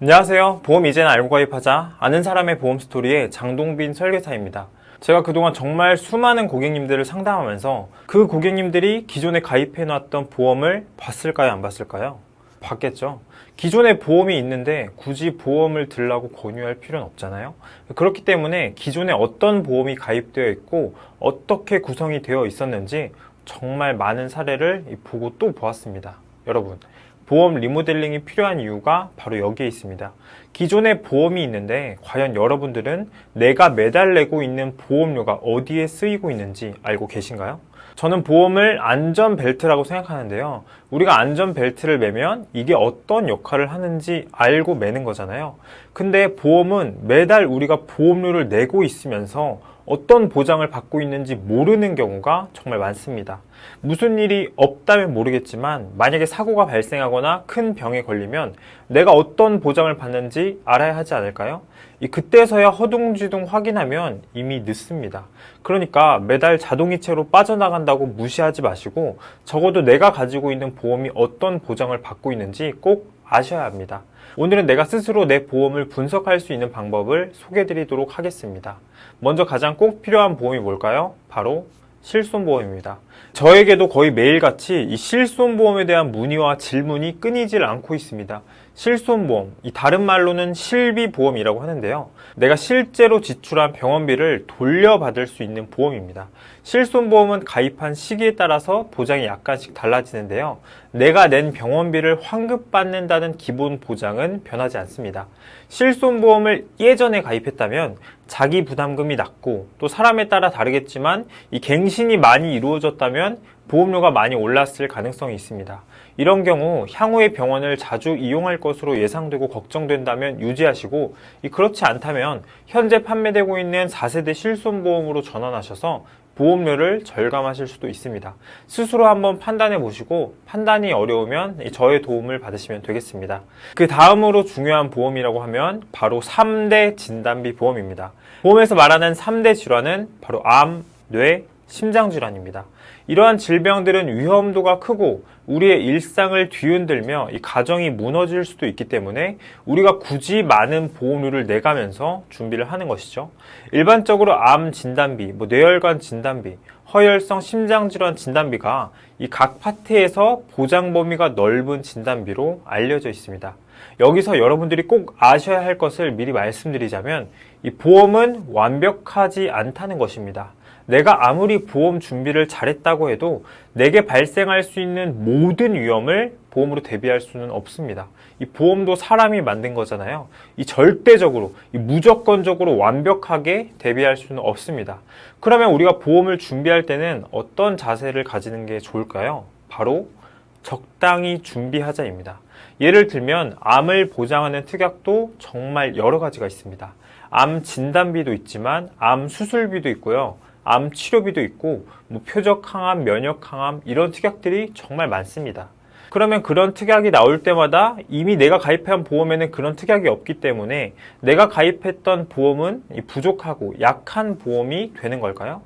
안녕하세요. 보험 이제는 알고 가입하자. 아는 사람의 보험 스토리의 장동빈 설계사입니다. 제가 그동안 정말 수많은 고객님들을 상담하면서 그 고객님들이 기존에 가입해놨던 보험을 봤을까요? 안 봤을까요? 봤겠죠. 기존에 보험이 있는데 굳이 보험을 들라고 권유할 필요는 없잖아요. 그렇기 때문에 기존에 어떤 보험이 가입되어 있고 어떻게 구성이 되어 있었는지 정말 많은 사례를 보고 또 보았습니다. 여러분, 보험 리모델링이 필요한 이유가 바로 여기에 있습니다. 기존에 보험이 있는데 과연 여러분들은 내가 매달 내고 있는 보험료가 어디에 쓰이고 있는지 알고 계신가요? 저는 보험을 안전벨트라고 생각하는데요. 우리가 안전벨트를 매면 이게 어떤 역할을 하는지 알고 매는 거잖아요. 근데 보험은 매달 우리가 보험료를 내고 있으면서 어떤 보장을 받고 있는지 모르는 경우가 정말 많습니다. 무슨 일이 없다면 모르겠지만 만약에 사고가 발생하거나 큰 병에 걸리면 내가 어떤 보장을 받는지 알아야 하지 않을까요? 그때서야 허둥지둥 확인하면 이미 늦습니다. 그러니까 매달 자동이체로 빠져나간다고 무시하지 마시고 적어도 내가 가지고 있는 보험이 어떤 보장을 받고 있는지 꼭 아셔야 합니다. 오늘은 내가 스스로 내 보험을 분석할 수 있는 방법을 소개해 드리도록 하겠습니다. 먼저 가장 꼭 필요한 보험이 뭘까요? 바로 실손보험입니다. 저에게도 거의 매일같이 이 실손보험에 대한 문의와 질문이 끊이질 않고 있습니다. 실손보험, 이 다른 말로는 실비보험이라고 하는데요. 내가 실제로 지출한 병원비를 돌려받을 수 있는 보험입니다. 실손보험은 가입한 시기에 따라서 보장이 약간씩 달라지는데요. 내가 낸 병원비를 환급받는다는 기본 보장은 변하지 않습니다. 실손보험을 예전에 가입했다면 자기 부담금이 낮고 또 사람에 따라 다르겠지만 이 갱신이 많이 이루어졌다면 보험료가 많이 올랐을 가능성이 있습니다. 이런 경우 향후에 병원을 자주 이용할 것으로 예상되고 걱정된다면 유지하시고 그렇지 않다면 현재 판매되고 있는 4세대 실손보험으로 전환하셔서 보험료를 절감하실 수도 있습니다. 스스로 한번 판단해 보시고 판단이 어려우면 저의 도움을 받으시면 되겠습니다. 그 다음으로 중요한 보험이라고 하면 바로 3대 진단비 보험입니다. 보험에서 말하는 3대 질환은 바로 암, 뇌, 심장질환입니다. 이러한 질병들은 위험도가 크고 우리의 일상을 뒤흔들며 이 가정이 무너질 수도 있기 때문에 우리가 굳이 많은 보험료를 내가면서 준비를 하는 것이죠. 일반적으로 암 진단비, 뇌혈관 진단비, 허혈성 심장질환 진단비가 이 각 파트에서 보장 범위가 넓은 진단비로 알려져 있습니다. 여기서 여러분들이 꼭 아셔야 할 것을 미리 말씀드리자면 이 보험은 완벽하지 않다는 것입니다. 내가 아무리 보험 준비를 잘했다고 해도 내게 발생할 수 있는 모든 위험을 보험으로 대비할 수는 없습니다. 이 보험도 사람이 만든 거잖아요. 절대적으로, 무조건적으로 완벽하게 대비할 수는 없습니다. 그러면 우리가 보험을 준비할 때는 어떤 자세를 가지는 게 좋을까요? 바로 적당히 준비하자입니다. 예를 들면 암을 보장하는 특약도 정말 여러 가지가 있습니다. 암 진단비도 있지만 암 수술비도 있고요. 암 치료비도 있고 표적 항암, 면역 항암 이런 특약들이 정말 많습니다. 그러면 그런 특약이 나올 때마다 이미 내가 가입한 보험에는 그런 특약이 없기 때문에 내가 가입했던 보험은 부족하고 약한 보험이 되는 걸까요?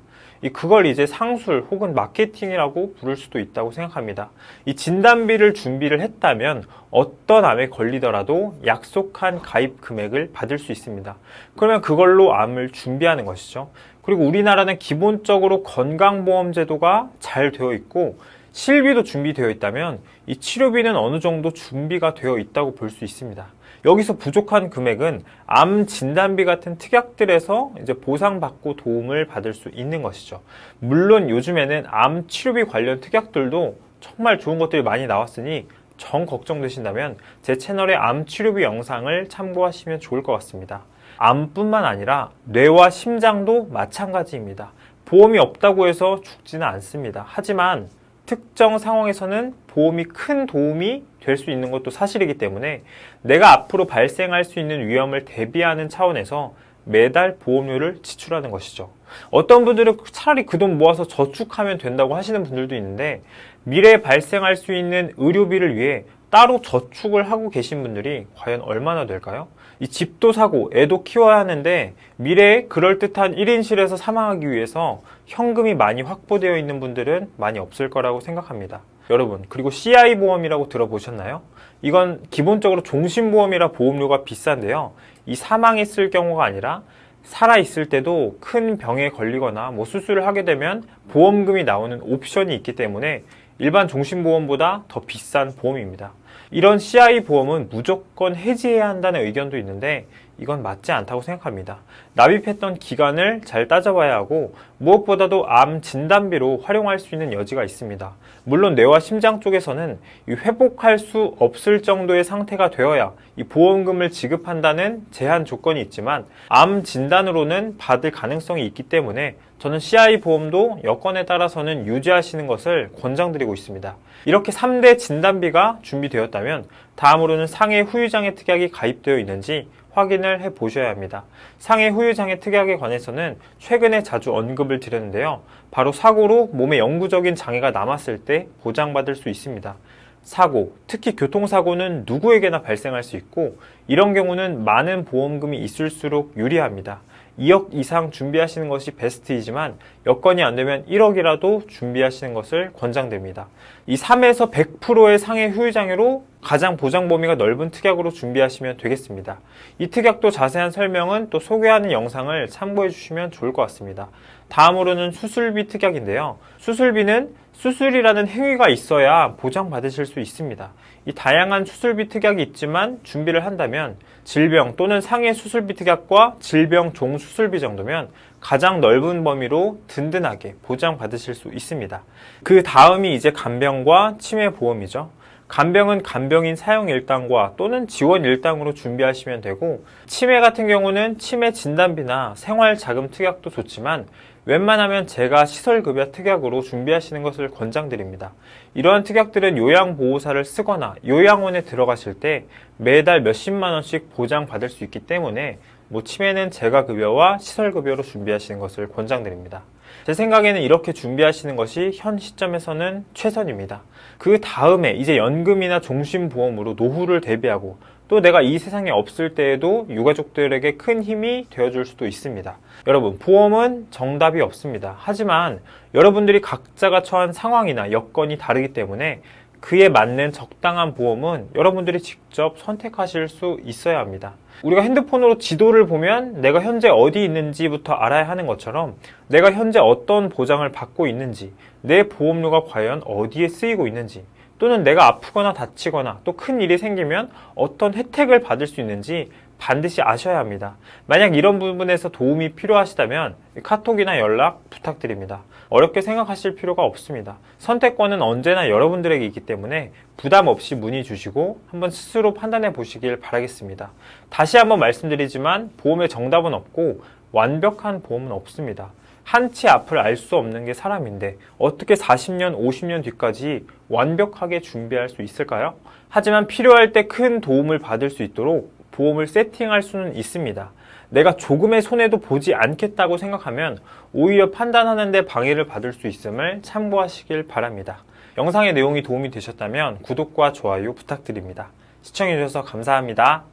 그걸 이제 상술 혹은 마케팅이라고 부를 수도 있다고 생각합니다. 이 진단비를 준비를 했다면 어떤 암에 걸리더라도 약속한 가입 금액을 받을 수 있습니다. 그러면 그걸로 암을 준비하는 것이죠. 그리고 우리나라는 기본적으로 건강보험 제도가 잘 되어 있고 실비도 준비되어 있다면 이 치료비는 어느 정도 준비가 되어 있다고 볼 수 있습니다. 여기서 부족한 금액은 암 진단비 같은 특약들에서 이제 보상받고 도움을 받을 수 있는 것이죠. 물론 요즘에는 암 치료비 관련 특약들도 정말 좋은 것들이 많이 나왔으니 정 걱정되신다면 제 채널의 암 치료비 영상을 참고하시면 좋을 것 같습니다. 암뿐만 아니라 뇌와 심장도 마찬가지입니다. 보험이 없다고 해서 죽지는 않습니다. 하지만 특정 상황에서는 보험이 큰 도움이 될 수 있는 것도 사실이기 때문에 내가 앞으로 발생할 수 있는 위험을 대비하는 차원에서 매달 보험료를 지출하는 것이죠. 어떤 분들은 차라리 그 돈 모아서 저축하면 된다고 하시는 분들도 있는데 미래에 발생할 수 있는 의료비를 위해 따로 저축을 하고 계신 분들이 과연 얼마나 될까요? 이 집도 사고 애도 키워야 하는데 미래에 그럴듯한 1인실에서 사망하기 위해서 현금이 많이 확보되어 있는 분들은 많이 없을 거라고 생각합니다. 여러분, 그리고 CI 보험이라고 들어보셨나요? 이건 기본적으로 종신보험이라 보험료가 비싼데요. 이 사망했을 경우가 아니라 살아있을 때도 큰 병에 걸리거나 수술을 하게 되면 보험금이 나오는 옵션이 있기 때문에 일반 종신보험보다 더 비싼 보험입니다. 이런 CI 보험은 무조건 해지해야 한다는 의견도 있는데 이건 맞지 않다고 생각합니다. 납입했던 기간을 잘 따져봐야 하고 무엇보다도 암 진단비로 활용할 수 있는 여지가 있습니다. 물론 뇌와 심장 쪽에서는 회복할 수 없을 정도의 상태가 되어야 이 보험금을 지급한다는 제한 조건이 있지만 암 진단으로는 받을 가능성이 있기 때문에 저는 CI 보험도 여건에 따라서는 유지하시는 것을 권장드리고 있습니다. 이렇게 3대 진단비가 준비되었다면 다음으로는 상해 후유장애 특약이 가입되어 있는지 확인을 해 보셔야 합니다. 상해 후유장애 특약에 관해서는 최근에 자주 언급을 드렸는데요. 바로 사고로 몸에 영구적인 장애가 남았을 때 보장받을 수 있습니다. 사고, 특히 교통사고는 누구에게나 발생할 수 있고 이런 경우는 많은 보험금이 있을수록 유리합니다. 2억 이상 준비하시는 것이 베스트이지만 여건이 안 되면 1억이라도 준비하시는 것을 권장됩니다. 이 3에서 100%의 상해 후유장애로 가장 보장 범위가 넓은 특약으로 준비하시면 되겠습니다. 이 특약도 자세한 설명은 또 소개하는 영상을 참고해 주시면 좋을 것 같습니다. 다음으로는 수술비 특약인데요. 수술비는 수술이라는 행위가 있어야 보장받으실 수 있습니다. 이 다양한 수술비 특약이 있지만 준비를 한다면 질병 또는 상해 수술비 특약과 질병 종 수술비 정도면 가장 넓은 범위로 든든하게 보장받으실 수 있습니다. 그 다음이 이제 간병과 치매 보험이죠. 간병은 간병인 사용 일당과 또는 지원 일당으로 준비하시면 되고 치매 같은 경우는 치매 진단비나 생활자금 특약도 좋지만 웬만하면 제가 시설급여 특약으로 준비하시는 것을 권장드립니다. 이러한 특약들은 요양보호사를 쓰거나 요양원에 들어가실 때 매달 몇십만 원씩 보장받을 수 있기 때문에 치매는 재가급여와 시설급여로 준비하시는 것을 권장드립니다. 제 생각에는 이렇게 준비하시는 것이 현 시점에서는 최선입니다. 그 다음에 이제 연금이나 종신보험으로 노후를 대비하고 또 내가 이 세상에 없을 때에도 유가족들에게 큰 힘이 되어줄 수도 있습니다. 여러분, 보험은 정답이 없습니다. 하지만 여러분들이 각자가 처한 상황이나 여건이 다르기 때문에 그에 맞는 적당한 보험은 여러분들이 직접 선택하실 수 있어야 합니다. 우리가 핸드폰으로 지도를 보면 내가 현재 어디 있는지부터 알아야 하는 것처럼 내가 현재 어떤 보장을 받고 있는지, 내 보험료가 과연 어디에 쓰이고 있는지, 또는 내가 아프거나 다치거나 또 큰 일이 생기면 어떤 혜택을 받을 수 있는지 반드시 아셔야 합니다. 만약 이런 부분에서 도움이 필요하시다면 카톡이나 연락 부탁드립니다. 어렵게 생각하실 필요가 없습니다. 선택권은 언제나 여러분들에게 있기 때문에 부담 없이 문의 주시고 한번 스스로 판단해 보시길 바라겠습니다. 다시 한번 말씀드리지만 보험의 정답은 없고 완벽한 보험은 없습니다. 한치 앞을 알 수 없는 게 사람인데 어떻게 40년, 50년 뒤까지 완벽하게 준비할 수 있을까요? 하지만 필요할 때 큰 도움을 받을 수 있도록 보험을 세팅할 수는 있습니다. 내가 조금의 손해도 보지 않겠다고 생각하면 오히려 판단하는 데 방해를 받을 수 있음을 참고하시길 바랍니다. 영상의 내용이 도움이 되셨다면 구독과 좋아요 부탁드립니다. 시청해주셔서 감사합니다.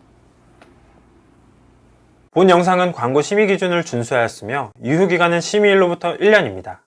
본 영상은 광고 심의 기준을 준수하였으며 유효기간은 심의일로부터 1년입니다.